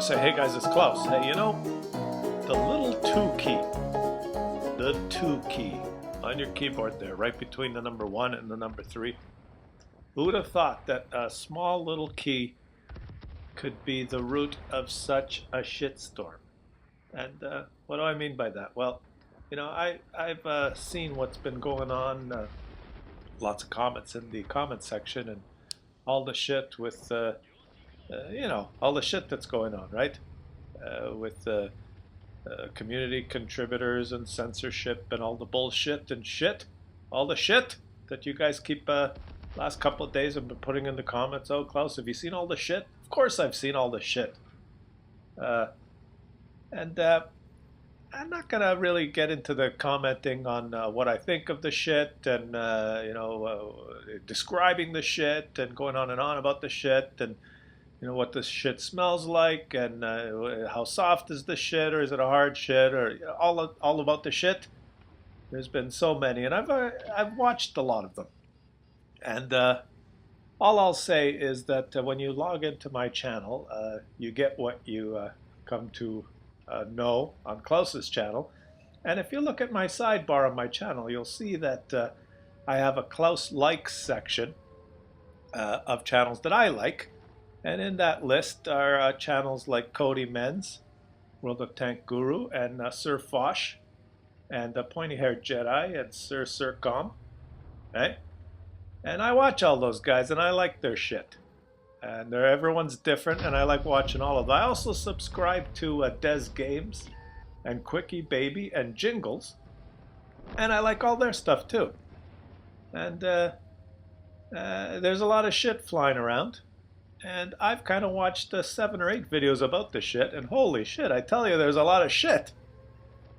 say, hey guys, it's Klaus. Hey, you know, the little 2 key, the 2 key on your keyboard there, right between the number 1 and the number 3. Who would have thought that a small little key could be the root of such a shitstorm? And what do I mean by that? Well, you know, I've seen what's been going on, lots of comments in the comment section, and all the shit with, you know, all the shit that's going on, right? With community contributors and censorship and all the bullshit and shit. All the shit that you guys keep, last couple of days have been putting in the comments. Oh, Klaus, have you seen all the shit? Of course I've seen all the shit. And I'm not going to really get into the commenting on what I think of the shit and, you know, describing the shit and going on and on about the shit and, you know, what the shit smells like and how soft is the shit, or is it a hard shit, or you know, all about the shit. There's been so many, and I've watched a lot of them. And all I'll say is that when you log into my channel, you get what you come to know on Klaus's channel. And if you look at my sidebar on my channel, you'll see that I have a Klaus likes section of channels that I like. And in that list are channels like Cody Men's, World of Tank Guru, and Sir Fosh, and Pointy Haired Jedi, and Sir Sircom, right? And I watch all those guys, and I like their shit. And everyone's different, and I like watching all of them. I also subscribe to Des Games, and Quickie Baby, and Jingles, and I like all their stuff too. And there's a lot of shit flying around. And I've kind of watched 7 or 8 videos about this shit, and holy shit, I tell you, there's a lot of shit.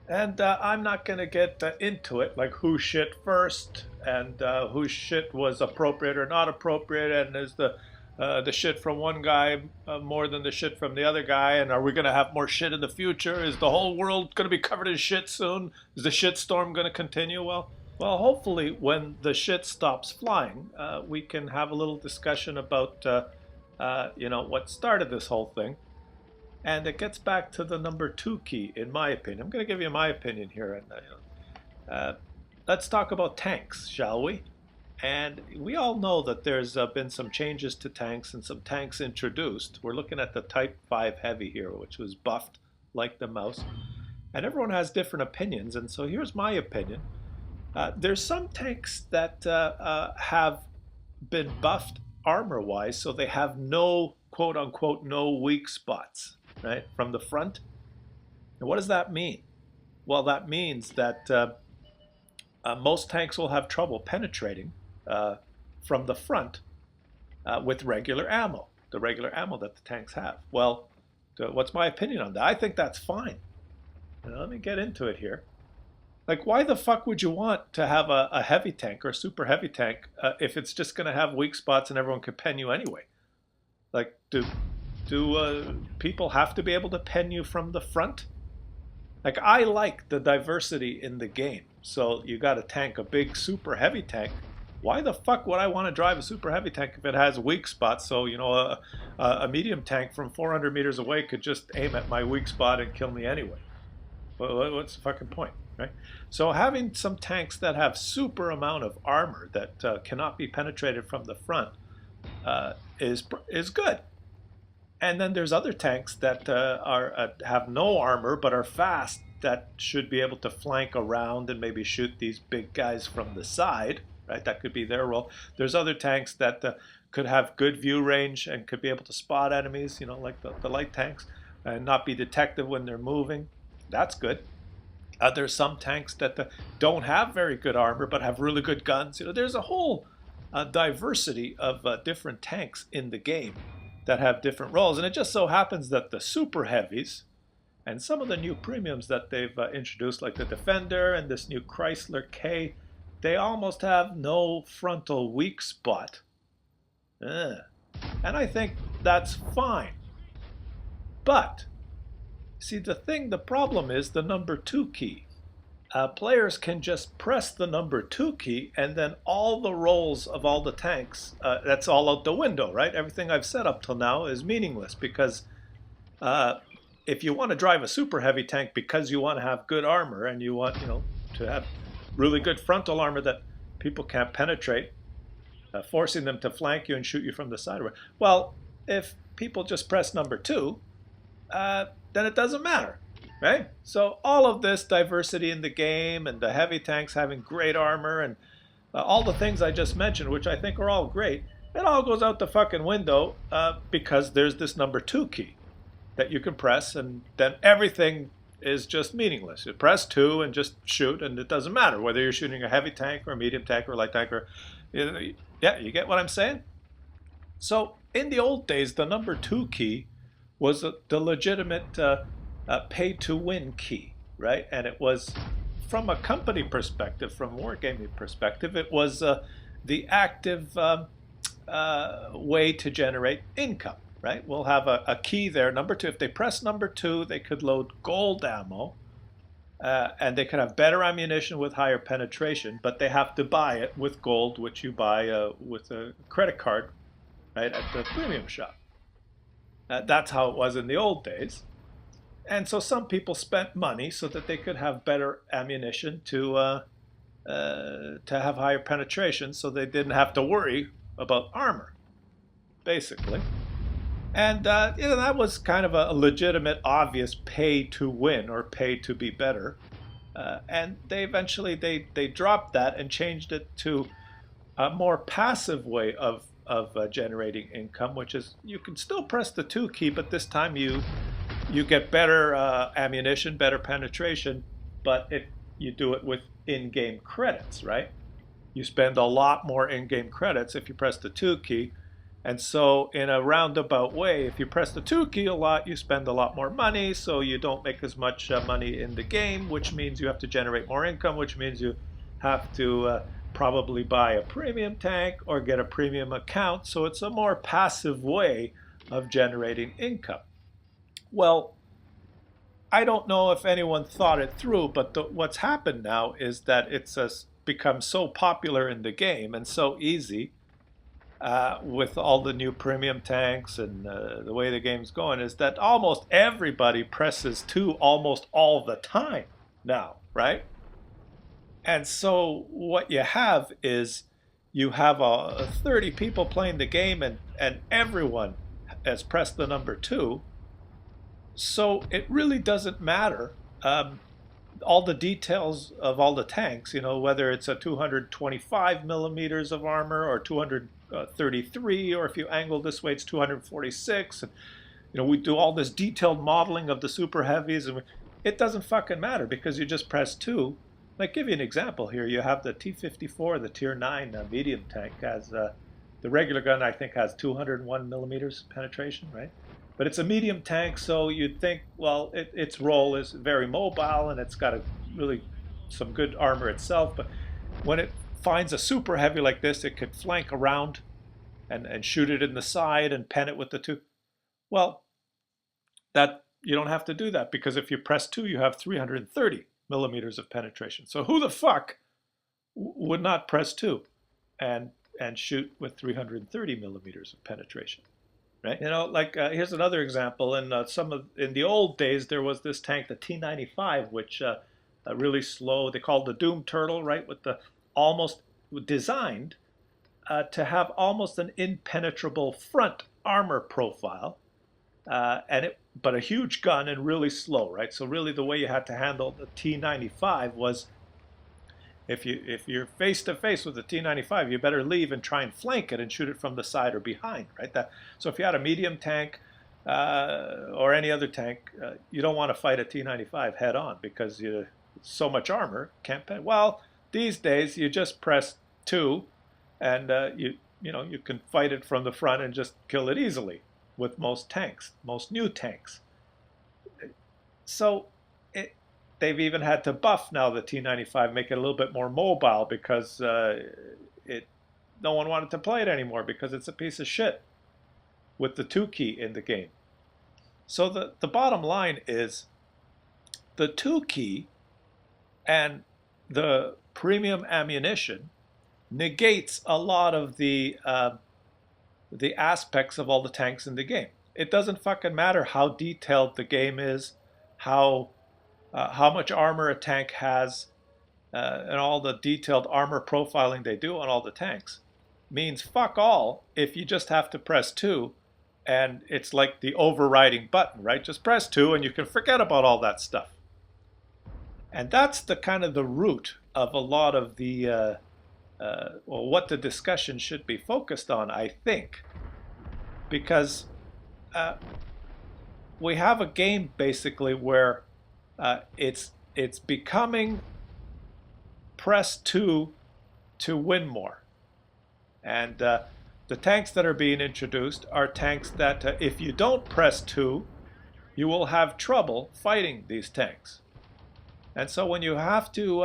And I'm not going to get into it, like who shit first, and whose shit was appropriate or not appropriate, and is the shit from one guy more than the shit from the other guy, and are we going to have more shit in the future? Is the whole world going to be covered in shit soon? Is the shit storm going to continue? Well, hopefully when the shit stops flying, we can have a little discussion about you know, what started this whole thing. And it gets back to the number 2 key, in my opinion. I'm going to give you my opinion here. And let's talk about tanks, shall we? And we all know that there's been some changes to tanks and some tanks introduced. We're looking at the Type 5 Heavy here, which was buffed like the mouse. And everyone has different opinions. And so here's my opinion. There's some tanks that have been buffed armor-wise, so they have no, quote-unquote, no weak spots, right, from the front. And what does that mean? Well, that means that most tanks will have trouble penetrating from the front with regular ammo, the regular ammo that the tanks have. Well, what's my opinion on that? I think that's fine. Let me get into it here. Like, why the fuck would you want to have a heavy tank or a super heavy tank if it's just going to have weak spots and everyone can pen you anyway? Like, do people have to be able to pen you from the front? Like, I like the diversity in the game. So you got a tank, a big super heavy tank. Why the fuck would I want to drive a super heavy tank if it has weak spots? So, you know, a medium tank from 400 meters away could just aim at my weak spot and kill me anyway. What's the fucking point? Right? So having some tanks that have super amount of armor that cannot be penetrated from the front is good. And then there's other tanks that have no armor but are fast, that should be able to flank around and maybe shoot these big guys from the side. Right? That could be their role. There's other tanks that could have good view range and could be able to spot enemies, you know, like the light tanks, and not be detected when they're moving. That's good. There's some tanks that don't have very good armor but have really good guns. You know, there's a whole diversity of different tanks in the game that have different roles. And it just so happens that the super heavies and some of the new premiums that they've introduced, like the Defender and this new Chrysler K, they almost have no frontal weak spot. And I think that's fine. But see, the problem is the number 2 key. Players can just press the number 2 key, and then all the roles of all the tanks, that's all out the window, right? Everything I've said up till now is meaningless, because Uh, if you want to drive a super heavy tank because you want to have good armor and you want, to have really good frontal armor that people can't penetrate, forcing them to flank you and shoot you from the side. Well, if people just press number two, then it doesn't matter, right? So all of this diversity in the game and the heavy tanks having great armor and all the things I just mentioned, which I think are all great, it all goes out the fucking window because there's this number two key that you can press, and then everything is just meaningless. You press two and just shoot, and it doesn't matter whether you're shooting a heavy tank or a medium tank or a light tank or, yeah, you get what I'm saying? So in the old days, the number two key was the legitimate pay to win key, right? And it was from a company perspective, from a wargaming perspective, it was the active way to generate income, right? We'll have a key there, number two. If they press number two, they could load gold ammo, and they could have better ammunition with higher penetration, but they have to buy it with gold, which you buy with a credit card, right, at the premium shop. That's how it was in the old days. And so some people spent money so that they could have better ammunition to have higher penetration, so they didn't have to worry about armor, basically. And that was kind of a legitimate, obvious pay to win or pay to be better. And they eventually they dropped that and changed it to a more passive way of generating income, which is you can still press the two key, but this time you get better ammunition, better penetration, but you do it with in-game credits, right? You spend a lot more in-game credits if you press the two key. And so in a roundabout way, if you press the two key a lot, you spend a lot more money, so you don't make as much money in the game, which means you have to generate more income, which means you have to probably buy a premium tank or get a premium account. So it's a more passive way of generating income. Well, I don't know if anyone thought it through, but what's happened now is that it's become so popular in the game and so easy with all the new premium tanks and the way the game's going, is that almost everybody presses two almost all the time now, right? And so what you have is you have 30 people playing the game, and everyone has pressed the number two. So it really doesn't matter all the details of all the tanks, whether it's a 225 millimeters of armor or 233, or if you angle this way, it's 246. And, we do all this detailed modeling of the super heavies, and it doesn't fucking matter because you just press two. Like, give you an example here. You have the T-54, the Tier 9 medium tank, has the regular gun, I think, has 201 millimeters penetration, right? But it's a medium tank, so you'd think, well, its role is very mobile and it's got really some good armor itself. But when it finds a super heavy like this, it could flank around and shoot it in the side and pen it with the two. Well, that you don't have to do that, because if you press two, you have 330 millimeters of penetration. So who the fuck would not press two and shoot with 330 millimeters of penetration? Right? Like here's another example. In in the old days, there was this tank, the T-95, which really slow. They called the Doom Turtle, right? With the almost designed to have almost an impenetrable front armor profile, but a huge gun and really slow, right? So really, the way you had to handle the T-95 was, if you're face to face with the T-95, you better leave and try and flank it and shoot it from the side or behind, right? So if you had a medium tank or any other tank, you don't want to fight a T-95 head on because so much armor can't pen. Well, these days you just press two, and you can fight it from the front and just kill it easily with most tanks, most new tanks. So they've even had to buff now the T-95, make it a little bit more mobile, because no one wanted to play it anymore because it's a piece of shit with the two key in the game. So the bottom line is the two key and the premium ammunition negates a lot of the aspects of all the tanks in the game. it doesn't fucking matter how detailed the game is, how much armor a tank has, and all the detailed armor profiling they do on all the tanks. Means fuck all if you just have to press 2 and it's like the overriding button, right? Just press 2 and you can forget about all that stuff. And that's the kind of the root of a lot of the what the discussion should be focused on, I think, because we have a game basically where it's becoming press 2 to win more, and the tanks that are being introduced are tanks that if you don't press 2, you will have trouble fighting these tanks. And so when you have to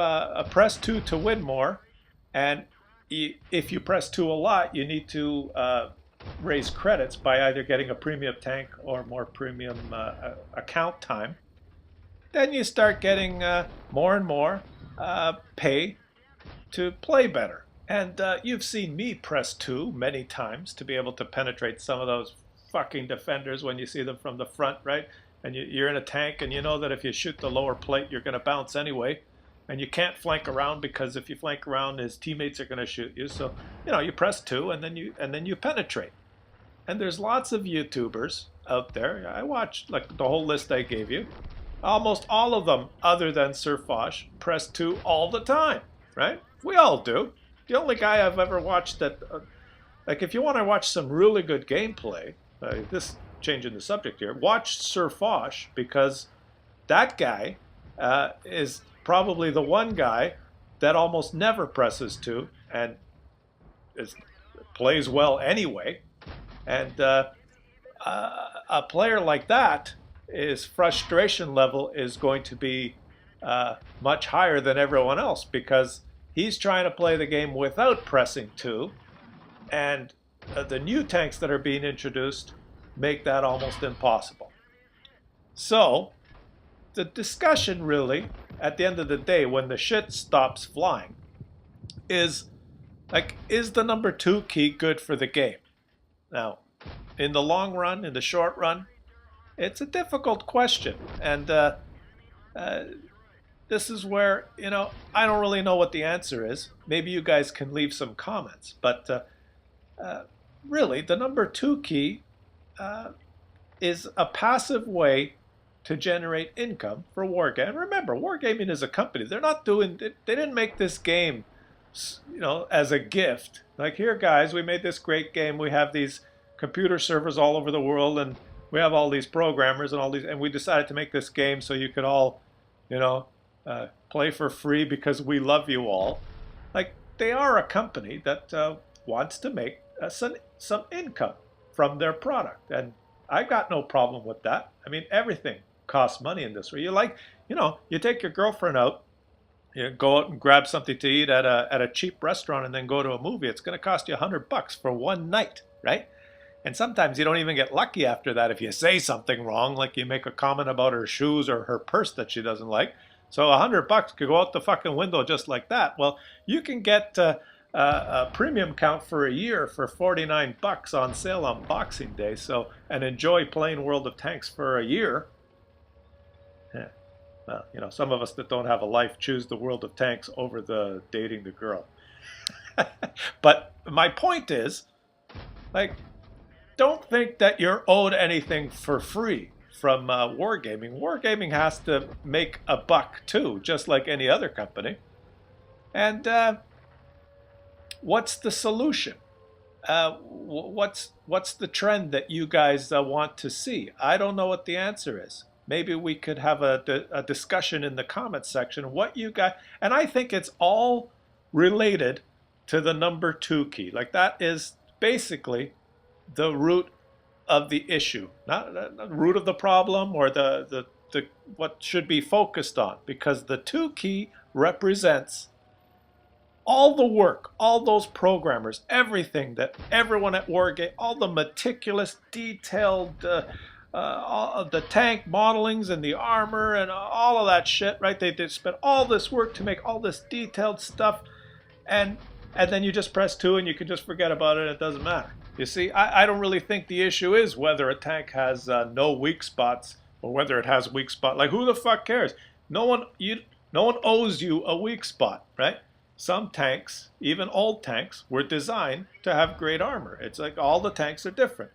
press 2 to win more, and if you press 2 a lot, you need to raise credits by either getting a premium tank or more premium account time, then you start getting more and more pay to play better. And you've seen me press 2 many times to be able to penetrate some of those fucking defenders when you see them from the front, right? And you're in a tank and you know that if you shoot the lower plate, you're going to bounce anyway. And you can't flank around, because if you flank around, his teammates are going to shoot you. So, you press 2 and then you penetrate. And there's lots of YouTubers out there. I watched like the whole list I gave you. Almost all of them, other than Sir Fosh, press 2 all the time, right? We all do. The only guy I've ever watched that, like if you want to watch some really good gameplay, this changing the subject here, watch Sir Fosh, because that guy is probably the one guy that almost never presses 2 and plays well anyway. And a player like that, his frustration level is going to be much higher than everyone else, because he's trying to play the game without pressing 2, and the new tanks that are being introduced make that almost impossible. So the discussion really, at the end of the day, when the shit stops flying, is like, is the number 2 key good for the game? Now, in the long run, in the short run, it's a difficult question. And this is where, I don't really know what the answer is. Maybe you guys can leave some comments. But really, the number 2 key is a passive way to generate income for Wargaming. And remember, Wargaming is a company. They're not doing, they didn't make this game, as a gift. Like, here, guys, we made this great game. We have these computer servers all over the world, and we have all these programmers and all these, and we decided to make this game so you could all, play for free because we love you all. Like, they are a company that wants to make some income from their product, and I've got no problem with that. I mean, everything costs money in this. Where you take your girlfriend out, you go out and grab something to eat at a cheap restaurant, and then go to a movie. It's going to cost you $100 for one night, right? And sometimes you don't even get lucky after that if you say something wrong, like you make a comment about her shoes or her purse that she doesn't like. So $100 could go out the fucking window just like that. Well, you can get a premium count for a year for $49 on sale on Boxing Day. So, and enjoy playing World of Tanks for a year. Yeah. Well, some of us that don't have a life choose the World of Tanks over the dating the girl. But my point is, like, don't think that you're owed anything for free from Wargaming. Wargaming has to make a buck too, just like any other company. And what's the solution? What's the trend that you guys want to see? I don't know what the answer is. Maybe we could have a discussion in the comments section. What you got, and I think it's all related to the number 2 key. Like, that is basically the root of the issue, not the root of the problem, or the what should be focused on, because the 2 key represents all the work, all those programmers, everything that everyone at Wargame, all the meticulous, detailed, all the tank modelings and the armor and all of that shit, right? They spent all this work to make all this detailed stuff, and then you just press 2 and you can just forget about it. It doesn't matter. You see, I don't really think the issue is whether a tank has no weak spots or whether it has weak spot. Like, who the fuck cares? No one, no one owes you a weak spot, right? Some tanks, even old tanks, were designed to have great armor. It's like all the tanks are different.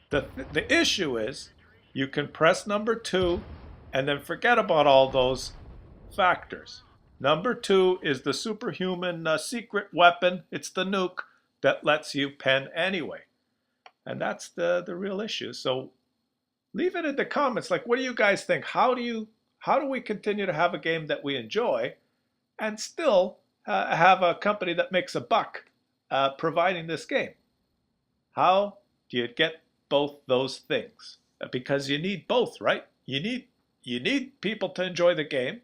The issue is you can press number two and then forget about all those factors. Number two is the superhuman secret weapon. It's the nuke that lets you pen anyway. And that's the real issue. So leave it in the comments. Like, what do you guys think? How do we continue to have a game that we enjoy and still have a company that makes a buck providing this game? How do you get both those things? Because you need both, right? You need people to enjoy the game,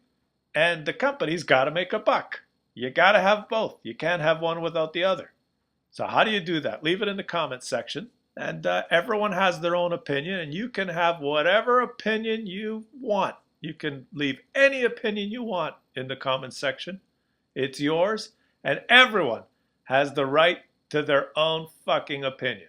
and the company's got to make a buck. You got to have both. You can't have one without the other. So how do you do that? Leave it in the comments section. And everyone has their own opinion, and you can have whatever opinion you want. You can leave any opinion you want in the comments section. It's yours, and everyone has the right to their own fucking opinion.